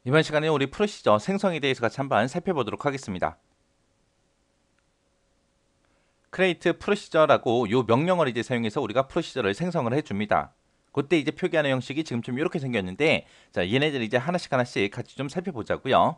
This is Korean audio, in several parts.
이번 시간에 우리 프로시저 생성에 대해서 같이 한번 살펴보도록 하겠습니다. create procedure라고 요 명령어를 이제 사용해서 우리가 프로시저를 생성을 해줍니다. 그때 이제 표기하는 형식이 지금쯤 이렇게 생겼는데, 자, 얘네들 이제 하나씩 같이 좀 살펴보자고요.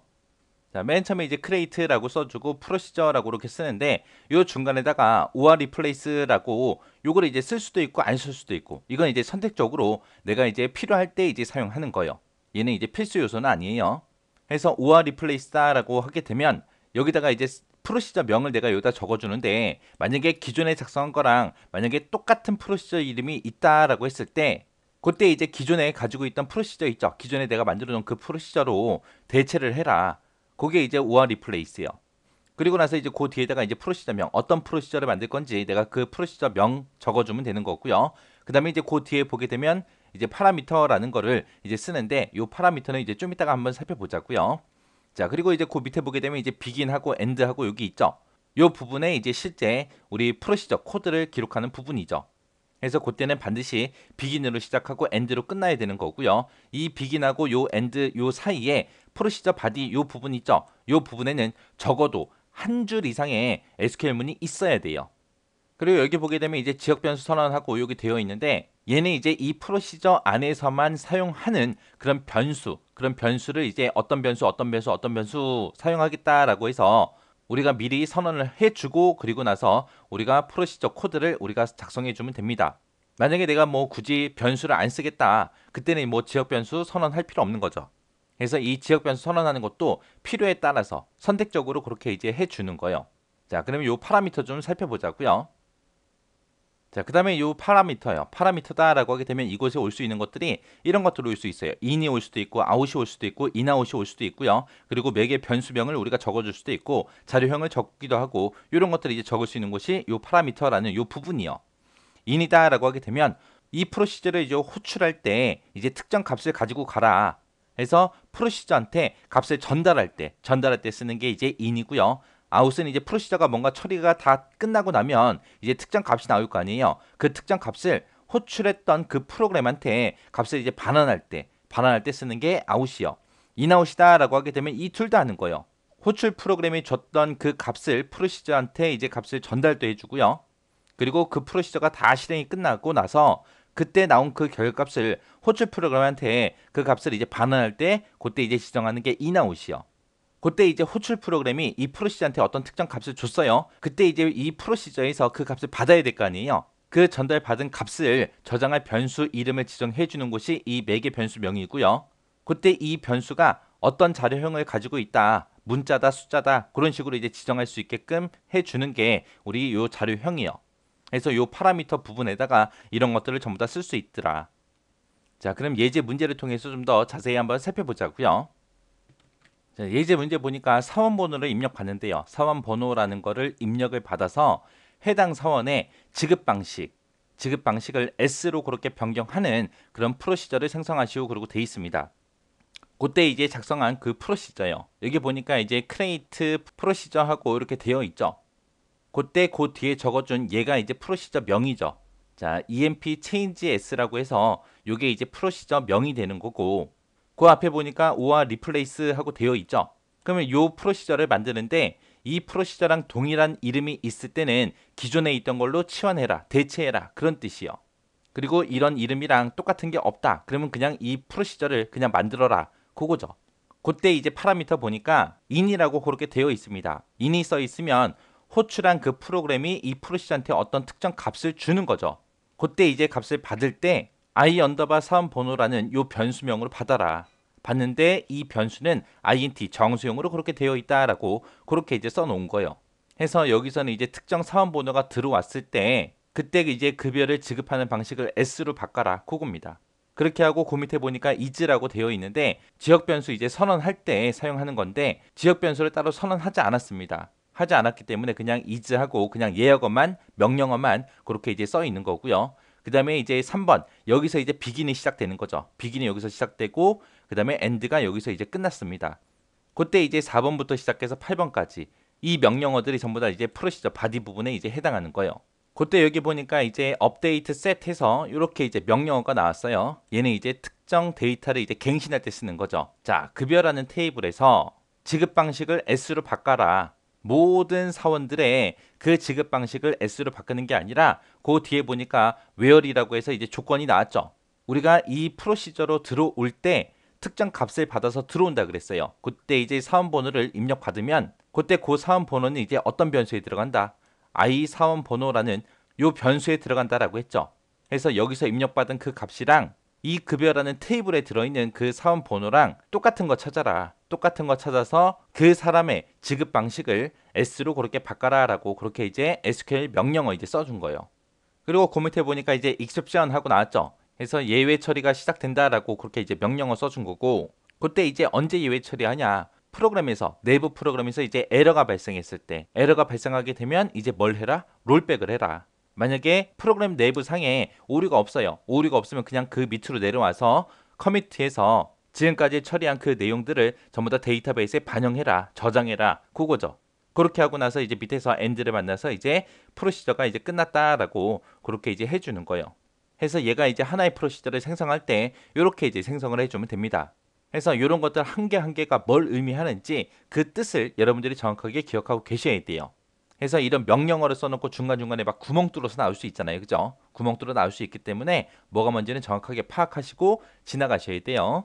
자, 맨 처음에 이제 create라고 써주고 procedure라고 이렇게 쓰는데, 요 중간에다가 or replace라고 요거를 이제 쓸 수도 있고 안 쓸 수도 있고, 이건 이제 선택적으로 내가 이제 필요할 때 이제 사용하는 거예요. 얘는 이제 필수 요소는 아니에요. 해서 or replace다라고 하게 되면 여기다가 이제 프로시저 명을 내가 여기다 적어주는데, 만약에 기존에 작성한 거랑 만약에 똑같은 프로시저 이름이 있다라고 했을 때, 그때 이제 기존에 가지고 있던 프로시저 있죠. 기존에 내가 만들어 놓은 그 프로시저로 대체를 해라. 그게 이제 or replace예요. 그리고 나서 이제 그 뒤에다가 이제 프로시저 명, 어떤 프로시저를 만들 건지 내가 그 프로시저 명 적어주면 되는 거고요. 그 다음에 이제 그 뒤에 보게 되면 이제 파라미터라는 거를 이제 쓰는데, 이 파라미터는 이제 좀 이따가 한번 살펴보자고요. 자, 그리고 이제 그 밑에 보게 되면 이제 begin하고 end하고 여기 있죠. 이 부분에 이제 실제 우리 프로시저 코드를 기록하는 부분이죠. 그래서 그때는 반드시 begin으로 시작하고 end로 끝나야 되는 거고요. 이 begin하고 요 end 요 사이에 프로시저 바디 요 부분 있죠. 요 부분에는 적어도 한 줄 이상의 SQL문이 있어야 돼요. 그리고 여기 보게 되면 이제 지역 변수 선언하고 여기 되어 있는데, 얘는 이제 이 프로시저 안에서만 사용하는 그런 변수를 이제 어떤 변수 사용하겠다라고 해서 우리가 미리 선언을 해주고, 그리고 나서 우리가 프로시저 코드를 우리가 작성해 주면 됩니다. 만약에 내가 뭐 굳이 변수를 안 쓰겠다, 그때는 뭐 지역 변수 선언할 필요 없는 거죠. 그래서 이 지역 변수 선언하는 것도 필요에 따라서 선택적으로 그렇게 이제 해주는 거예요. 자, 그러면 요 파라미터 좀 살펴보자고요. 자, 그 다음에 이 파라미터요. 파라미터다라고 하게 되면 이곳에 올 수 있는 것들이 이런 것들로 올 수 있어요. in이 올 수도 있고, out이 올 수도 있고, inout이 올 수도 있고요. 그리고 매개 변수명을 우리가 적어줄 수도 있고, 자료형을 적기도 하고, 이런 것들을 이제 적을 수 있는 곳이 이 파라미터라는 이 부분이요. in이다라고 하게 되면 이 프로시저를 이제 호출할 때 이제 특정 값을 가지고 가라. 해서 프로시저한테 값을 전달할 때 쓰는 게 이제 in이고요. 아웃은 이제 프로시저가 뭔가 처리가 다 끝나고 나면 이제 특정 값이 나올 거 아니에요. 그 특정 값을 호출했던 그 프로그램한테 값을 이제 반환할 때 쓰는 게 out이요. inout이다라고 하게 되면 이 둘 다 하는 거예요. 호출 프로그램이 줬던 그 값을 프로시저한테 이제 값을 전달도 해주고요. 그리고 그 프로시저가 다 실행이 끝나고 나서 그때 나온 그 결과값을 호출 프로그램한테 그 값을 이제 반환할 때 그때 이제 지정하는 게 inout이요. 그때 이제 호출 프로그램이 이 프로시저한테 어떤 특정 값을 줬어요. 그때 이제 이 프로시저에서 그 값을 받아야 될 거 아니에요. 그 전달받은 값을 저장할 변수 이름을 지정해 주는 곳이 이 매개 변수명이고요. 그때 이 변수가 어떤 자료형을 가지고 있다, 문자다, 숫자다, 그런 식으로 이제 지정할 수 있게끔 해 주는 게 우리 요 자료형이요. 그래서 요 파라미터 부분에다가 이런 것들을 전부 다 쓸 수 있더라. 자, 그럼 예제 문제를 통해서 좀 더 자세히 한번 살펴보자고요. 자, 예제 문제 보니까 사원 번호를 입력받는데요. 사원 번호라는 거를 입력을 받아서 해당 사원의 지급 방식을 S로 그렇게 변경하는 그런 프로시저를 생성하시오, 그러고 돼 있습니다. 그때 이제 작성한 그 프로시저요. 여기 보니까 이제 create 프로시저하고 이렇게 되어 있죠. 그때 그 뒤에 적어준 얘가 이제 프로시저 명이죠. 자, emp change s라고 해서 요게 이제 프로시저 명이 되는 거고, 그 앞에 보니까 or replace 하고 되어 있죠. 그러면 요 프로시저를 만드는데 이 프로시저랑 동일한 이름이 있을 때는 기존에 있던 걸로 치환해라, 대체해라, 그런 뜻이요. 그리고 이런 이름이랑 똑같은 게 없다, 그러면 그냥 이 프로시저를 그냥 만들어라, 그거죠. 그때 이제 파라미터 보니까 in이라고 그렇게 되어 있습니다. in이 써 있으면 호출한 그 프로그램이 이 프로시저한테 어떤 특정 값을 주는 거죠. 그때 이제 값을 받을 때 i 언더바 사원 번호라는 요 변수명으로 받아라. 받는데 이 변수는 int 정수용으로 그렇게 되어 있다라고 그렇게 이제 써놓은 거예요. 해서 여기서는 이제 특정 사원 번호가 들어왔을 때 그때 이제 급여를 지급하는 방식을 s로 바꿔라, 그겁니다. 그렇게 하고 그 밑에 보니까 is라고 되어 있는데 지역 변수 이제 선언할 때 사용하는 건데, 지역 변수를 따로 선언하지 않았습니다. 하지 않았기 때문에 그냥 is하고 그냥 예역어만, 명령어만 그렇게 이제 써 있는 거고요. 그 다음에 이제 3번 여기서 이제 begin이 시작되는 거죠. begin이 여기서 시작되고 그 다음에 end가 여기서 이제 끝났습니다. 그때 이제 4번부터 시작해서 8번까지 이 명령어들이 전부 다 이제 프로시저 바디 부분에 이제 해당하는 거예요. 그때 여기 보니까 이제 업데이트 셋 해서 이렇게 이제 명령어가 나왔어요. 얘는 이제 특정 데이터를 이제 갱신할 때 쓰는 거죠. 자, 급여라는 테이블에서 지급 방식을 S로 바꿔라. 모든 사원들의 그 지급 방식을 S로 바꾸는 게 아니라 그 뒤에 보니까 where이라고 해서 이제 조건이 나왔죠. 우리가 이 프로시저로 들어올 때 특정 값을 받아서 들어온다 그랬어요. 그때 이제 사원 번호를 입력받으면 그때 그 사원 번호는 이제 어떤 변수에 들어간다. I 사원 번호라는 요 변수에 들어간다라고 했죠. 그래서 여기서 입력받은 그 값이랑 이 급여라는 테이블에 들어있는 그 사원 번호랑 똑같은 거 찾아라. 똑같은 거 찾아서 그 사람의 지급 방식을 S로 그렇게 바꿔라라고 그렇게 이제 SQL 명령어 이제 써준 거예요. 그리고 그 밑에 보니까 이제 exception 하고 나왔죠. 그래서 예외 처리가 시작된다라고 그렇게 이제 명령어 써준 거고, 그때 이제 언제 예외 처리하냐? 프로그램에서 내부 프로그램에서 이제 에러가 발생했을 때, 에러가 발생하게 되면 이제 뭘 해라? 롤백을 해라. 만약에 프로그램 내부 상에 오류가 없어요. 오류가 없으면 그냥 그 밑으로 내려와서 커미트해서 지금까지 처리한 그 내용들을 전부 다 데이터베이스에 반영해라, 저장해라, 그거죠. 그렇게 하고 나서 이제 밑에서 엔드를 만나서 이제 프로시저가 이제 끝났다라고 그렇게 이제 해주는 거예요. 해서 얘가 이제 하나의 프로시저를 생성할 때 이렇게 이제 생성을 해주면 됩니다. 그래서 이런 것들 한 개 한 개가 뭘 의미하는지 그 뜻을 여러분들이 정확하게 기억하고 계셔야 돼요. 그래서 이런 명령어를 써놓고 중간중간에 막 구멍 뚫어서 나올 수 있잖아요. 그죠? 구멍 뚫어 나올 수 있기 때문에 뭐가 뭔지는 정확하게 파악하시고 지나가셔야 돼요.